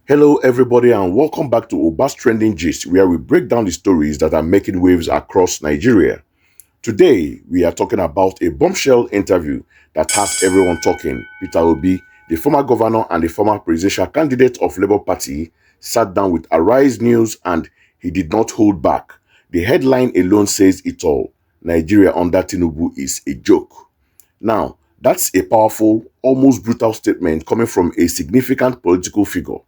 Hello, everybody, and welcome back to Oba's Trending Gist, where we break down the stories that are making waves across Nigeria. Today, we are talking about a bombshell interview that has everyone talking. Peter Obi, the former governor and the former presidential candidate of Labour Party, sat down with Arise News and he did not hold back. The headline alone says it all. Nigeria under Tinubu is a joke. Now, that's a powerful, almost brutal statement coming from a significant political figure.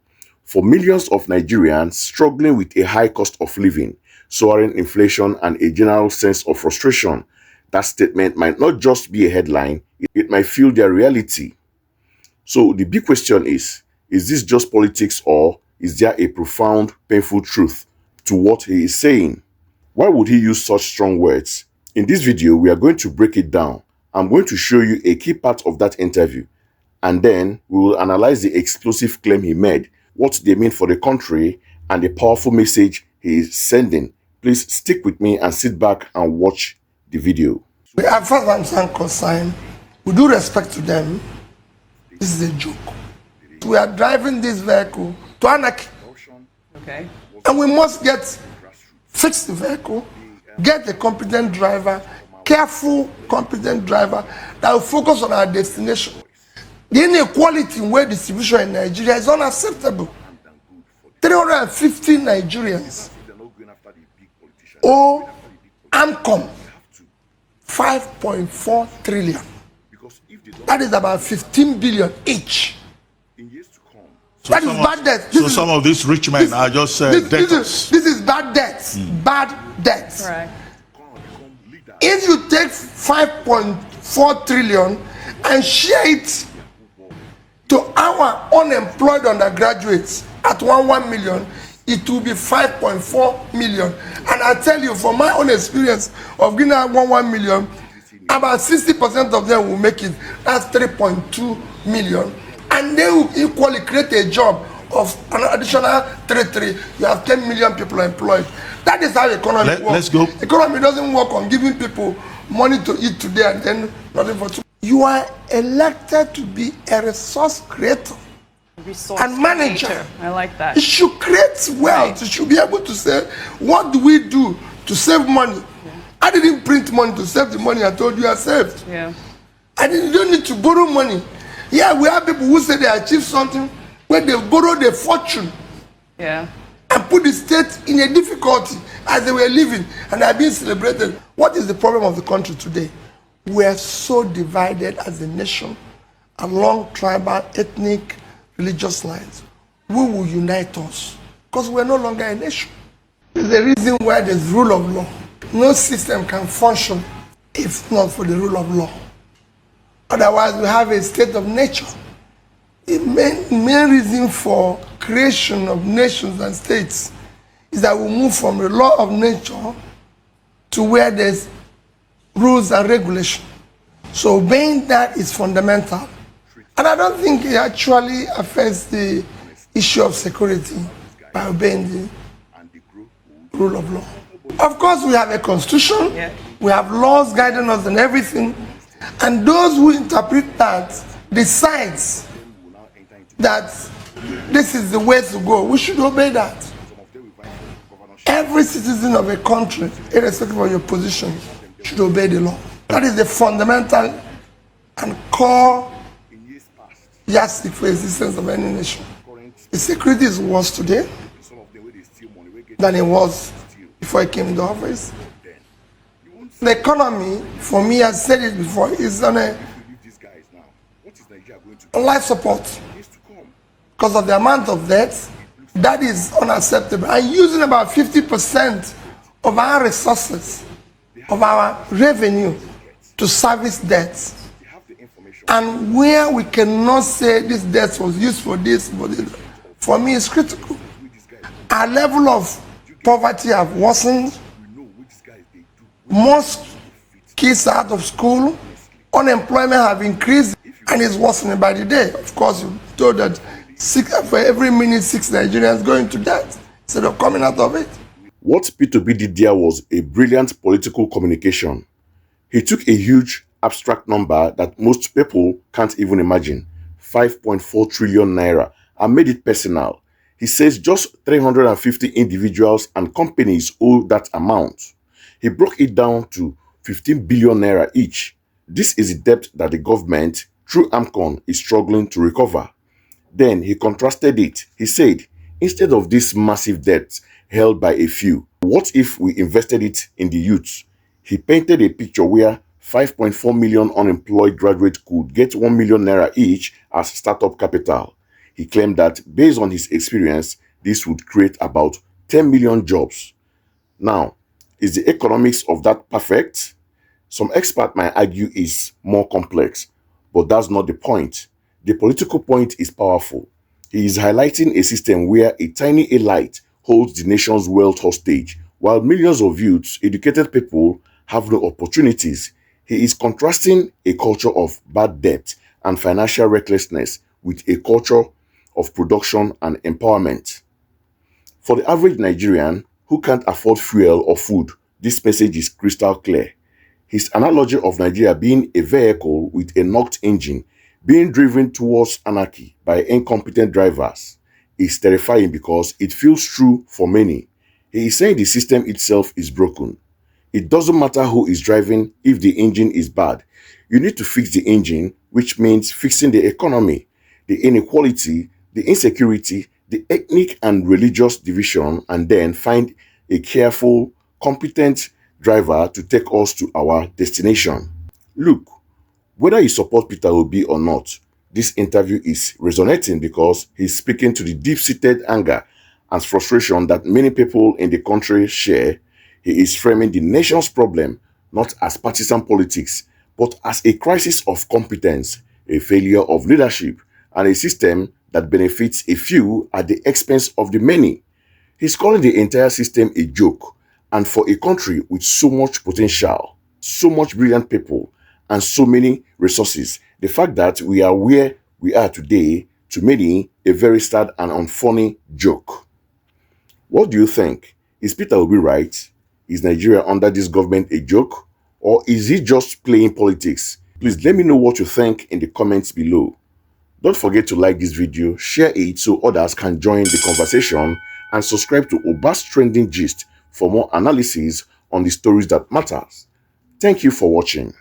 For millions of Nigerians struggling with a high cost of living, soaring inflation, and a general sense of frustration, that statement might not just be a headline, it might feel their reality. So the big question is this just politics or is there a profound, painful truth to what he is saying? Why would he use such strong words? In this video, we are going to break it down. I'm going to show you a key part of that interview, and then we will analyze the explosive claim he made, what they mean for the country, and the powerful message he is sending. Please stick with me and sit back and watch the video. As far as I'm concerned, with due respect to them, this is a joke. We are driving this vehicle to anarchy. Okay. And we must fix the vehicle, get a competent driver, careful, competent driver that will focus on our destination. The inequality in weight distribution in Nigeria is unacceptable. 350 Nigerians owe AMCON 5.4 trillion. That is about 15 billion each. So that is bad debt. So some of these rich men are just debtors. This is bad debt. Bad debt. Right. If you take 5.4 trillion and share it to our unemployed undergraduates at 1 million, it will be 5.4 million. And I tell you, from my own experience of giving out 1 million, about 60% of them will make it. That's 3.2 million. And they will equally create a job of an additional 3. You have 10 million people employed. That is how economy works. Let's go. Economy doesn't work on giving people money to eat today and then nothing for tomorrow. You are elected to be a resource creator and manager. Creator. I like that. You should create wealth. Right. You should be able to say, what do we do to save money? Yeah. I didn't print money to save the money I told you I saved. Yeah. You don't need to borrow money. Yeah, we have people who say they achieved something when they borrowed a fortune. Yeah. And put the state in a difficulty as they were living and are being celebrated. What is the problem of the country today? We are so divided as a nation along tribal, ethnic, religious lines. Who will unite us? Because we are no longer a nation. There's a reason why there's rule of law. No system can function if not for the rule of law. Otherwise, we have a state of nature. The main reason for creation of nations and states is that we move from the law of nature to where there's rules and regulation. So obeying that is fundamental. And I don't think it actually affects the issue of security by obeying the rule of law. Of course, we have a constitution, we have laws guiding us and everything, and those who interpret that decides that this is the way to go. We should obey that. Every citizen of a country, irrespective of your position, should obey the law. That is the fundamental and core yardstick for existence of any nation. The security is worse today than it was before he came into office. The economy, for me, I said it before, is on a life support. Because of the amount of debt, that is unacceptable. And using about 50% of our resources, of our revenue, to service debts. And where we cannot say this debt was used for this, for me, it's critical. Our level of poverty have worsened. Most kids are out of school. Unemployment have increased and is worsening by the day. Of course, you told that for every minute 6 Nigerians go into debt instead of coming out of it. What Peter Obi did there was a brilliant political communication. He took a huge abstract number that most people can't even imagine, 5.4 trillion naira, and made it personal. He says just 350 individuals and companies owe that amount. He broke it down to 15 billion naira each. This is the debt that the government, through AMCON, is struggling to recover. Then he contrasted it. He said, instead of this massive debt held by a few, what if we invested it in the youth? He painted a picture where 5.4 million unemployed graduates could get 1 million naira each as startup capital. He claimed that based on his experience, this would create about 10 million jobs. Now, is the economics of that perfect? Some experts might argue is more complex, but that's not the point. The political point is powerful. He is highlighting a system where a tiny elite holds the nation's wealth hostage, while millions of youths, educated people, have no opportunities. He is contrasting a culture of bad debt and financial recklessness with a culture of production and empowerment. For the average Nigerian who can't afford fuel or food, this message is crystal clear. His analogy of Nigeria being a vehicle with a knocked engine being driven towards anarchy by incompetent drivers is terrifying because it feels true for many. He is saying the system itself is broken. It doesn't matter who is driving if the engine is bad. You need to fix the engine, which means fixing the economy, the inequality, the insecurity, the ethnic and religious division, and then find a careful, competent driver to take us to our destination. Look, whether you support Peter Obi or not, this interview is resonating because he's speaking to the deep-seated anger and frustration that many people in the country share. He is framing the nation's problem not as partisan politics, but as a crisis of competence, a failure of leadership, and a system that benefits a few at the expense of the many. He's calling the entire system a joke, and for a country with so much potential, so much brilliant people, and so many resources, the fact that we are where we are today, to many, a very sad and unfunny joke. What do you think? Is Peter Obi right? Is Nigeria under this government a joke? Or is he just playing politics? Please let me know what you think in the comments below. Don't forget to like this video, share it so others can join the conversation, and subscribe to Oba's Trending Gist for more analysis on the stories that matters. Thank you for watching.